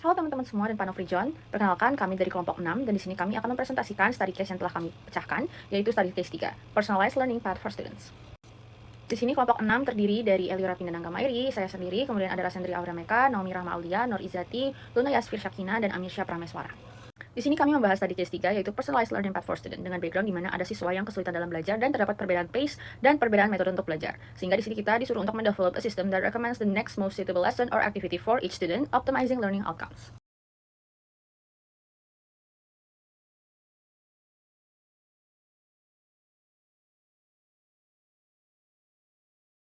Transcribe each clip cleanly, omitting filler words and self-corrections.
Halo teman-teman semua dan Pak Nofri John, perkenalkan kami dari kelompok 6 dan di sini kami akan mempresentasikan study case yang telah kami pecahkan, yaitu study case 3, Personalized Learning Path for Students. Di sini kelompok 6 terdiri dari Eliora Pindanang Gamairi, saya sendiri, kemudian ada Rasendri Aurameka, Naomi Rahma Aulia, Nur Izati, Luna Yasfir Syakina, dan Amirsya Prameswara. Di sini kami membahas study case 3, yaitu Personalized Learning Path for Student, dengan background di mana ada siswa yang kesulitan dalam belajar dan terdapat perbedaan pace dan perbedaan metode untuk belajar. Sehingga di sini kita disuruh untuk mendevelop a system that recommends the next most suitable lesson or activity for each student, optimizing learning outcomes.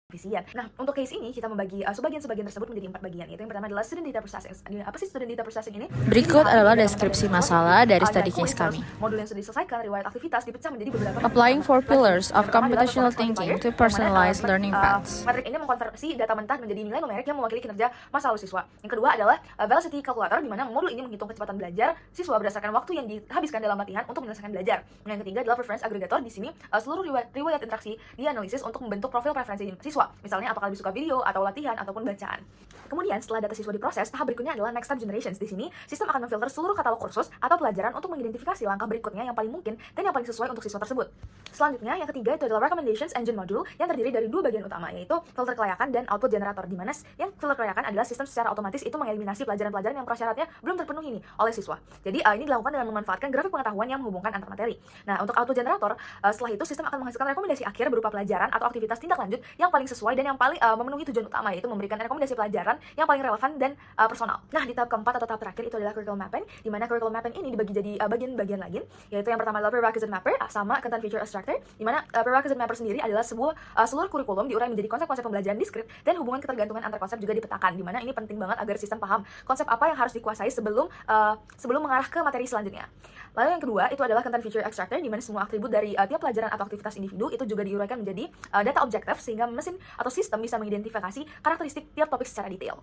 Efisien. Nah, untuk case ini kita membagi sebagian-sebagian tersebut menjadi 4 bagian. Yaitu yang pertama adalah student data processing. Apa sih student data processing ini? Berikut Jadi, adalah dalam deskripsi materi masalah dari tersebut, study yaitu case kami. modul yang sudah diselesaikan, riwayat aktivitas dipecah menjadi beberapa Applying four pillars of yang pertama adalah computational performance thinking modifier, to yang mana, personalized learning paths. Metrik ini mengkonversi data mentah menjadi nilai numerik yang mewakili kinerja masa lalu siswa. Yang kedua adalah velocity calculator, di mana modul ini menghitung kecepatan belajar siswa berdasarkan waktu yang dihabiskan dalam latihan untuk menyelesaikan belajar. Yang ketiga adalah preference aggregator, di sini seluruh riwayat interaksi dianalisis untuk membentuk profil preferensi siswa. Misalnya apakah lebih suka video atau latihan ataupun bacaan. Kemudian setelah data siswa diproses, tahap berikutnya adalah next step generations. Di sini sistem akan memfilter seluruh katalog kursus atau pelajaran untuk mengidentifikasi langkah berikutnya yang paling mungkin dan yang paling sesuai untuk siswa tersebut. Selanjutnya, yang ketiga itu adalah recommendations engine module yang terdiri dari dua bagian utama, yaitu filter kelayakan dan output generator, di mana yang filter kelayakan adalah sistem secara otomatis itu mengeliminasi pelajaran-pelajaran yang prasyaratnya belum terpenuhi nih oleh siswa. Jadi ini dilakukan dengan memanfaatkan grafik pengetahuan yang menghubungkan antar materi. Nah, untuk output generator, setelah itu sistem akan menghasilkan rekomendasi akhir berupa pelajaran atau aktivitas tindak lanjut yang paling sesuai dan yang paling memenuhi tujuan utama, yaitu memberikan rekomendasi pelajaran yang paling relevan dan personal. Nah, di tahap keempat atau tahap terakhir itu adalah curriculum mapping, di mana curriculum mapping ini dibagi jadi bagian-bagian lagi, yaitu yang pertama adalah prerequisite mapper sama content feature extractor, di mana prerequisite mapper sendiri adalah seluruh kurikulum diurai menjadi konsep-konsep pembelajaran diskrit dan hubungan ketergantungan antar konsep juga dipetakan, di mana ini penting banget agar sistem paham konsep apa yang harus dikuasai sebelum mengarah ke materi selanjutnya. Lalu yang kedua itu adalah content feature extractor, di mana semua atribut dari tiap pelajaran atau aktivitas individu itu juga diuraikan menjadi data objektif sehingga mesin atau sistem bisa mengidentifikasi karakteristik tiap topik secara detail.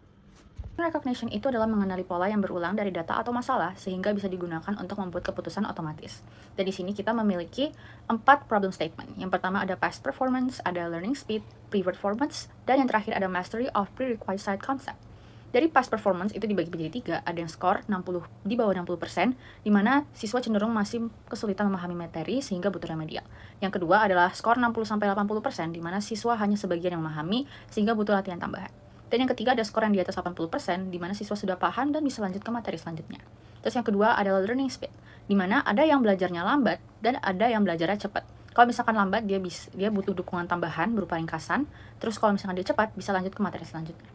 Recognition itu adalah mengenali pola yang berulang dari data atau masalah sehingga bisa digunakan untuk membuat keputusan otomatis. Dan di sini kita memiliki 4 problem statement. Yang pertama ada past performance, ada learning speed, pre-performance, dan yang terakhir ada mastery of prerequisite concept. Dari past performance itu dibagi menjadi 3, ada yang skor 60 di bawah 60%, di mana siswa cenderung masih kesulitan memahami materi sehingga butuh remedial. Yang kedua adalah skor 60-80%, di mana siswa hanya sebagian yang memahami sehingga butuh latihan tambahan. Dan yang ketiga ada skor yang di atas 80%, di mana siswa sudah paham dan bisa lanjut ke materi selanjutnya. Terus yang kedua adalah learning speed, di mana ada yang belajarnya lambat dan ada yang belajarnya cepat. Kalau misalkan lambat, dia butuh dukungan tambahan berupa ringkasan. Terus kalau misalkan dia cepat, bisa lanjut ke materi selanjutnya.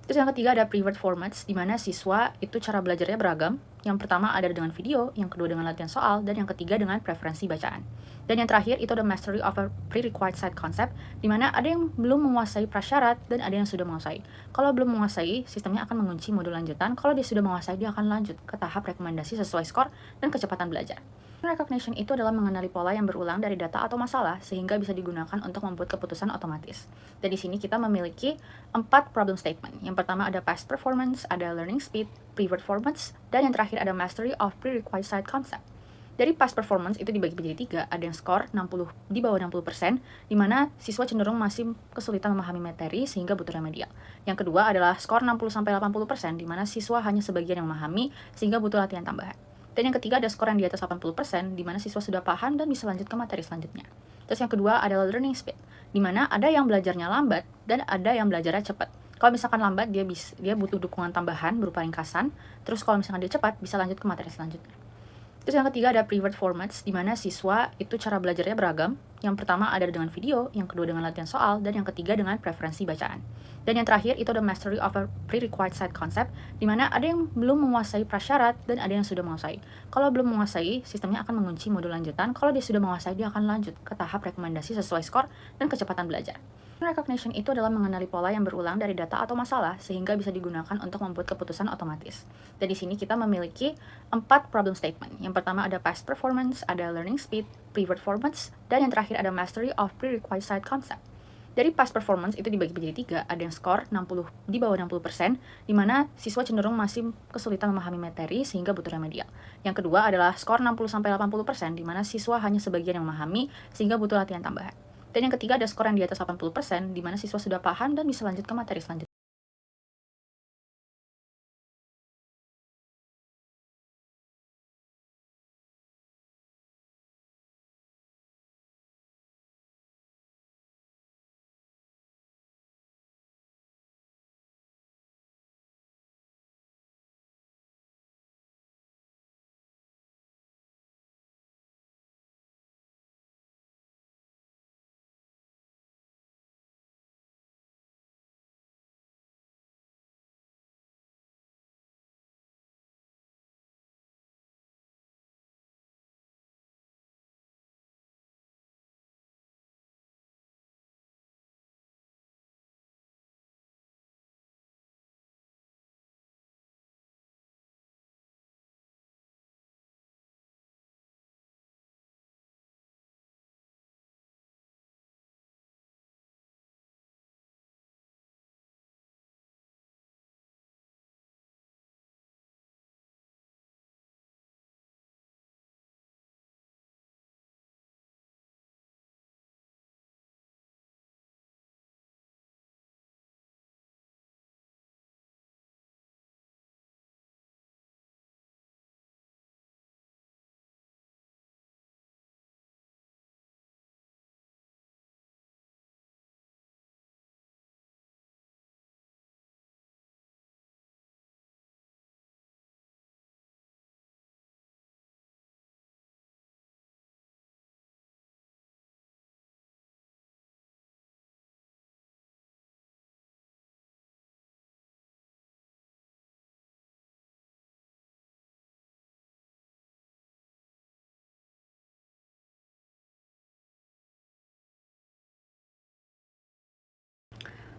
Terus yang ketiga ada private formats, di mana siswa itu cara belajarnya beragam. Yang pertama ada dengan video, yang kedua dengan latihan soal, dan yang ketiga dengan preferensi bacaan. Dan yang terakhir itu ada mastery of a prerequisite concept, di mana ada yang belum menguasai prasyarat dan ada yang sudah menguasai. Kalau belum menguasai, sistemnya akan mengunci modul lanjutan. Kalau dia sudah menguasai, dia akan lanjut ke tahap rekomendasi sesuai skor dan kecepatan belajar. Recognition itu adalah mengenali pola yang berulang dari data atau masalah sehingga bisa digunakan untuk membuat keputusan otomatis. Dan di sini kita memiliki 4 problem statement. Yang pertama ada past performance, ada learning speed, pre-performance, dan yang terakhir ada mastery of prerequisite concept. Dari past performance itu dibagi menjadi 3, ada yang skor 60 di bawah 60%, di mana siswa cenderung masih kesulitan memahami materi sehingga butuh remedial. Yang kedua adalah skor 60-80%, di mana siswa hanya sebagian yang memahami sehingga butuh latihan tambahan. Dan yang ketiga ada skor yang di atas 80%, di mana siswa sudah paham dan bisa lanjut ke materi selanjutnya. Terus yang kedua adalah learning speed, di mana ada yang belajarnya lambat dan ada yang belajarnya cepat. Kalau misalkan lambat, dia butuh dukungan tambahan berupa ringkasan. Terus kalau misalkan dia cepat, bisa lanjut ke materi selanjutnya. Terus yang ketiga ada private formats, di mana siswa itu cara belajarnya beragam. Yang pertama ada dengan video, yang kedua dengan latihan soal, dan yang ketiga dengan preferensi bacaan. Dan yang terakhir itu ada mastery of a prerequisite concept, di mana ada yang belum menguasai prasyarat dan ada yang sudah menguasai. Kalau belum menguasai, sistemnya akan mengunci modul lanjutan. Kalau dia sudah menguasai, dia akan lanjut ke tahap rekomendasi sesuai skor dan kecepatan belajar. Recognition itu adalah mengenali pola yang berulang dari data atau masalah sehingga bisa digunakan untuk membuat keputusan otomatis. Dan di sini kita memiliki 4 problem statement. Yang pertama ada past performance, ada learning speed, pre-performance, dan yang terakhir ada mastery of prerequisite concept. Dari past performance itu dibagi menjadi 3, ada yang skor 60 di bawah 60%, di mana siswa cenderung masih kesulitan memahami materi sehingga butuh remedial. Yang kedua adalah skor 60-80%, di mana siswa hanya sebagian yang memahami sehingga butuh latihan tambahan. Dan yang ketiga ada skor yang di atas 80%, di mana siswa sudah paham dan bisa lanjut ke materi selanjutnya.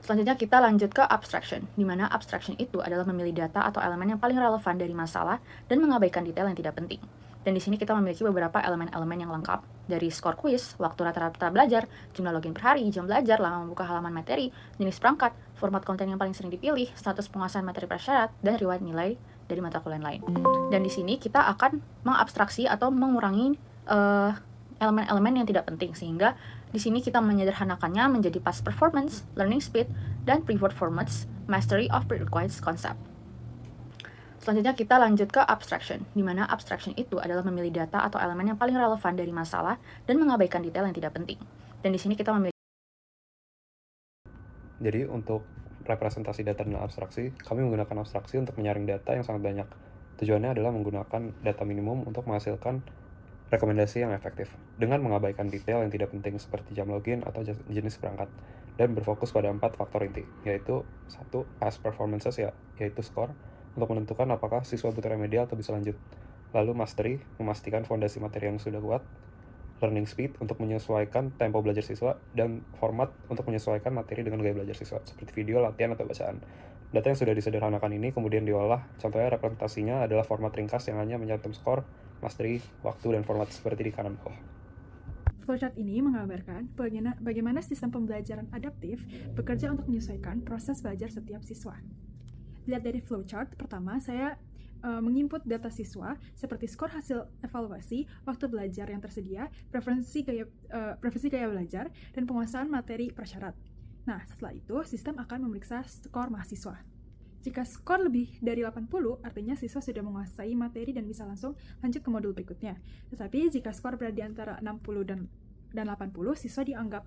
Selanjutnya kita lanjut ke abstraction, di mana abstraction itu adalah memilih data atau elemen yang paling relevan dari masalah dan mengabaikan detail yang tidak penting. Dan di sini kita memiliki beberapa elemen-elemen yang lengkap, dari skor kuis, waktu rata-rata belajar, jumlah login per hari, jam belajar, lama membuka halaman materi, jenis perangkat, format konten yang paling sering dipilih, status penguasaan materi prasyarat, dan riwayat nilai dari mata kuliah lain. Dan di sini kita akan mengabstraksi atau mengurangi elemen-elemen yang tidak penting, sehingga di sini kita menyederhanakannya menjadi past performance, learning speed, dan pre-word formats, mastery of prerequisites concept. Selanjutnya kita lanjut ke abstraction, di mana abstraction itu adalah memilih data atau elemen yang paling relevan dari masalah dan mengabaikan detail yang tidak penting. Dan di sini kita memiliki. Jadi untuk representasi data dan abstraksi, kami menggunakan abstraksi untuk menyaring data yang sangat banyak. Tujuannya adalah menggunakan data minimum untuk menghasilkan rekomendasi yang efektif, dengan mengabaikan detail yang tidak penting seperti jam login atau jenis perangkat, dan berfokus pada 4 faktor inti, yaitu 1. Past performances, yaitu skor, untuk menentukan apakah siswa butuh remedial atau bisa lanjut. Lalu mastery, memastikan fondasi materi yang sudah kuat. Learning speed, untuk menyesuaikan tempo belajar siswa. Dan format, untuk menyesuaikan materi dengan gaya belajar siswa, seperti video, latihan, atau bacaan. Data yang sudah disederhanakan ini kemudian diolah, contohnya representasinya adalah format ringkas yang hanya mencantum skor, mastery, waktu, dan format seperti di kanan bawah. Flowchart ini menggambarkan bagaimana sistem pembelajaran adaptif bekerja untuk menyesuaikan proses belajar setiap siswa. Lihat dari flowchart, pertama saya menginput data siswa seperti skor hasil evaluasi, waktu belajar yang tersedia, preferensi gaya belajar, dan penguasaan materi prasyarat. Nah, setelah itu sistem akan memeriksa skor mahasiswa. Jika skor lebih dari 80, artinya siswa sudah menguasai materi dan bisa langsung lanjut ke modul berikutnya. Tetapi jika skor berada di antara 60 dan 80, siswa dianggap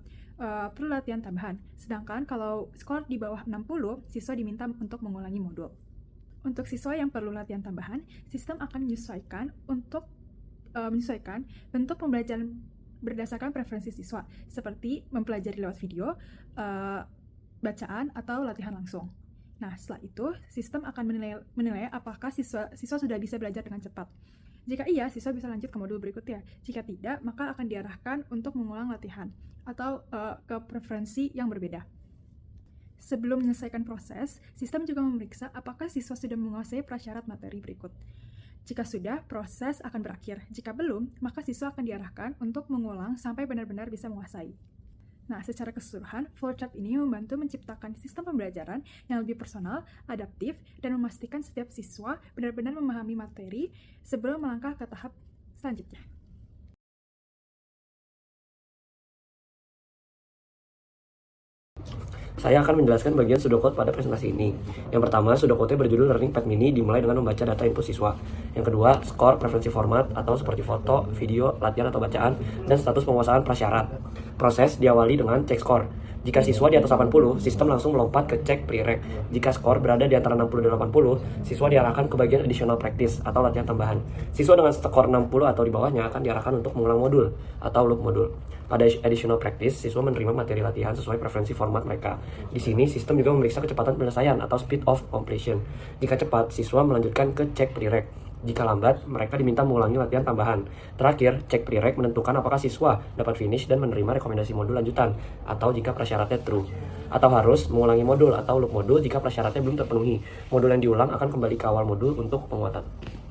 perlu latihan tambahan. Sedangkan kalau skor di bawah 60, siswa diminta untuk mengulangi modul. Untuk siswa yang perlu latihan tambahan, sistem akan menyesuaikan bentuk pembelajaran berdasarkan preferensi siswa, seperti mempelajari lewat video, bacaan, atau latihan langsung. Nah, setelah itu, sistem akan menilai apakah siswa sudah bisa belajar dengan cepat. Jika iya, siswa bisa lanjut ke modul berikutnya. Jika tidak, maka akan diarahkan untuk mengulang latihan atau ke preferensi yang berbeda. Sebelum menyelesaikan proses, sistem juga memeriksa apakah siswa sudah menguasai prasyarat materi berikut. Jika sudah, proses akan berakhir. Jika belum, maka siswa akan diarahkan untuk mengulang sampai benar-benar bisa menguasai. Nah, secara keseluruhan, flowchart ini membantu menciptakan sistem pembelajaran yang lebih personal, adaptif, dan memastikan setiap siswa benar-benar memahami materi sebelum melangkah ke tahap selanjutnya. Saya akan menjelaskan bagian pseudocode pada presentasi ini. Yang pertama, pseudocode berjudul Learning Pad Mini dimulai dengan membaca data input siswa. Yang kedua, skor, preferensi format atau seperti foto, video, latihan atau bacaan, dan status penguasaan prasyarat. Proses diawali dengan cek skor. Jika siswa di atas 80, sistem langsung melompat ke cek prereq. Jika skor berada di antara 60 dan 80, siswa diarahkan ke bagian additional practice atau latihan tambahan. Siswa dengan skor 60 atau di bawahnya akan diarahkan untuk mengulang modul atau loop modul. Pada additional practice, siswa menerima materi latihan sesuai preferensi format mereka. Di sini, sistem juga memeriksa kecepatan penyelesaian atau speed of completion. Jika cepat, siswa melanjutkan ke cek prereq. Jika lambat, mereka diminta mengulangi latihan tambahan. Terakhir, cek prereq menentukan apakah siswa dapat finish dan menerima rekomendasi modul lanjutan, atau jika prasyaratnya true. Atau harus mengulangi modul atau loop modul jika prasyaratnya belum terpenuhi. Modul yang diulang akan kembali ke awal modul untuk penguatan.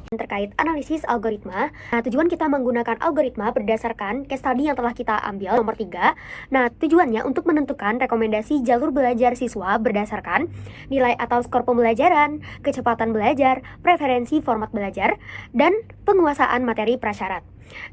Terkait analisis algoritma. Nah, tujuan kita menggunakan algoritma berdasarkan case study yang telah kita ambil nomor 3. Nah, tujuannya untuk menentukan rekomendasi jalur belajar siswa berdasarkan nilai atau skor pembelajaran, kecepatan belajar, preferensi format belajar, dan penguasaan materi prasyarat.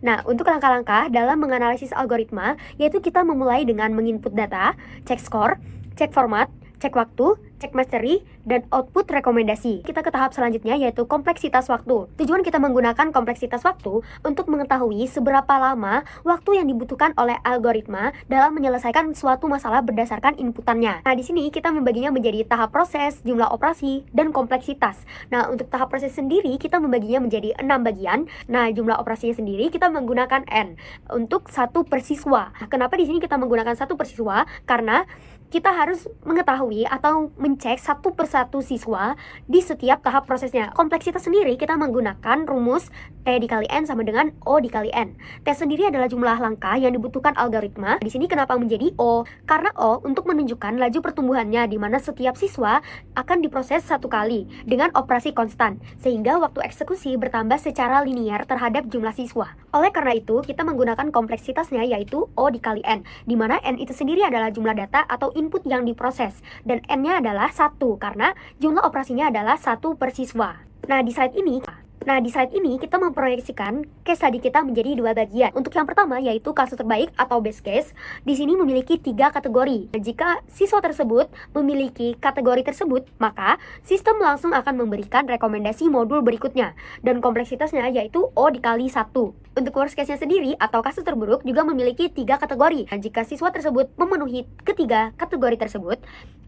Nah, untuk langkah-langkah dalam menganalisis algoritma, yaitu kita memulai dengan menginput data, cek skor, cek format, cek waktu, cek mastery, dan output rekomendasi. Kita ke tahap selanjutnya yaitu kompleksitas waktu. Tujuan kita menggunakan kompleksitas waktu untuk mengetahui seberapa lama waktu yang dibutuhkan oleh algoritma dalam menyelesaikan suatu masalah berdasarkan inputannya. Nah, di sini kita membaginya menjadi tahap proses, jumlah operasi, dan kompleksitas. Nah, untuk tahap proses sendiri kita membaginya menjadi 6 bagian. Nah, jumlah operasinya sendiri kita menggunakan N untuk 1 per siswa. Kenapa di sini kita menggunakan 1 per siswa? Karena kita harus mengetahui atau mencek satu persatu siswa di setiap tahap prosesnya. Kompleksitas sendiri kita menggunakan rumus T dikali N sama dengan O dikali N. T sendiri adalah jumlah langkah yang dibutuhkan algoritma. Di sini kenapa menjadi O? Karena O untuk menunjukkan laju pertumbuhannya, di mana setiap siswa akan diproses satu kali dengan operasi konstan, sehingga waktu eksekusi bertambah secara linear terhadap jumlah siswa. Oleh karena itu, kita menggunakan kompleksitasnya yaitu O dikali N, di mana N itu sendiri adalah jumlah data atau input yang diproses, dan N-nya adalah 1 karena jumlah operasinya adalah 1 per siswa. Nah, di slide ini kita memproyeksikan case study kita menjadi 2 bagian. Untuk yang pertama yaitu kasus terbaik atau best case. Di sini memiliki 3 kategori. Jika siswa tersebut memiliki kategori tersebut, maka sistem langsung akan memberikan rekomendasi modul berikutnya, dan kompleksitasnya yaitu O dikali 1. Untuk worst case-nya sendiri atau kasus terburuk juga memiliki 3 kategori. Jika siswa tersebut memenuhi ketiga kategori tersebut,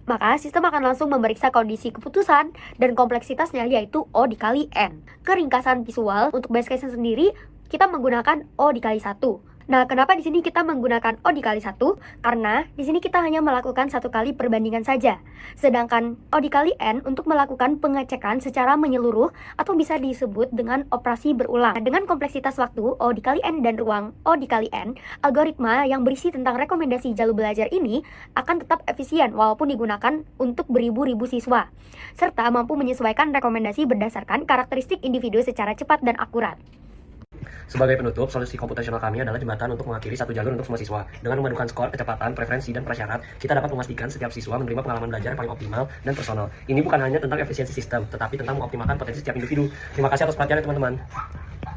maka sistem akan langsung memeriksa kondisi keputusan, dan kompleksitasnya yaitu O dikali N. Keringkasan visual untuk best case sendiri kita menggunakan O dikali 1. Nah, kenapa di sini kita menggunakan O dikali 1? Karena di sini kita hanya melakukan 1 kali perbandingan saja. Sedangkan O dikali N untuk melakukan pengecekan secara menyeluruh atau bisa disebut dengan operasi berulang. Nah, dengan kompleksitas waktu O dikali N dan ruang O dikali N, algoritma yang berisi tentang rekomendasi jalur belajar ini akan tetap efisien walaupun digunakan untuk beribu-ribu siswa, serta mampu menyesuaikan rekomendasi berdasarkan karakteristik individu secara cepat dan akurat. Sebagai penutup, solusi komputasional kami adalah jembatan untuk mengakhiri satu jalur untuk semua siswa. Dengan memadukan skor, kecepatan, preferensi, dan prasyarat, kita dapat memastikan setiap siswa menerima pengalaman belajar yang paling optimal dan personal. Ini bukan hanya tentang efisiensi sistem, tetapi tentang mengoptimalkan potensi setiap individu. Terima kasih atas perhatiannya, teman-teman.